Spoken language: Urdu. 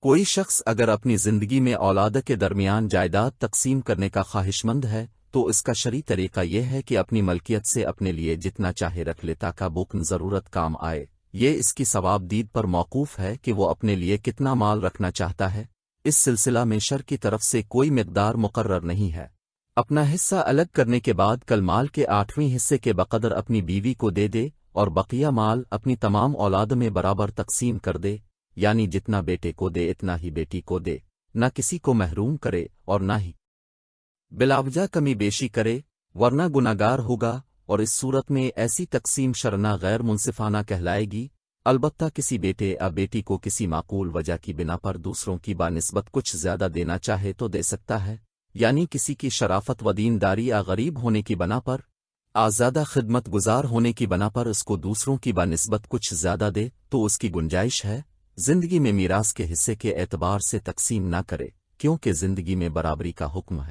کوئی شخص اگر اپنی زندگی میں اولاد کے درمیان جائیداد تقسیم کرنے کا خواہش مند ہے تو اس کا شرعی طریقہ یہ ہے کہ اپنی ملکیت سے اپنے لیے جتنا چاہے رکھ لے تاکہ بوکن ضرورت کام آئے۔ یہ اس کی ثواب دید پر موقوف ہے کہ وہ اپنے لیے کتنا مال رکھنا چاہتا ہے۔ اس سلسلہ میں شرع کی طرف سے کوئی مقدار مقرر نہیں ہے۔ اپنا حصہ الگ کرنے کے بعد کل مال کے 8ویں حصے کے بقدر اپنی بیوی کو دے دے اور بقیہ مال اپنی تمام اولاد میں برابر تقسیم کر دے، یعنی جتنا بیٹے کو دے اتنا ہی بیٹی کو دے، نہ کسی کو محروم کرے اور نہ ہی بلاوجہ کمی بیشی کرے، ورنہ گناہگار ہوگا، اور اس صورت میں ایسی تقسیم شرعاً غیر منصفانہ کہلائے گی۔ البتہ کسی بیٹے یا بیٹی کو کسی معقول وجہ کی بنا پر دوسروں کی بانسبت کچھ زیادہ دینا چاہے تو دے سکتا ہے، یعنی کسی کی شرافت و دینداری یا غریب ہونے کی بنا پر، آزادہ خدمت گزار ہونے کی بنا پر اس کو دوسروں کی بانسبت کچھ زیادہ دے تو اس کی گنجائش ہے۔ زندگی میں میراث کے حصے کے اعتبار سے تقسیم نہ کرے، کیونکہ زندگی میں برابری کا حکم ہے۔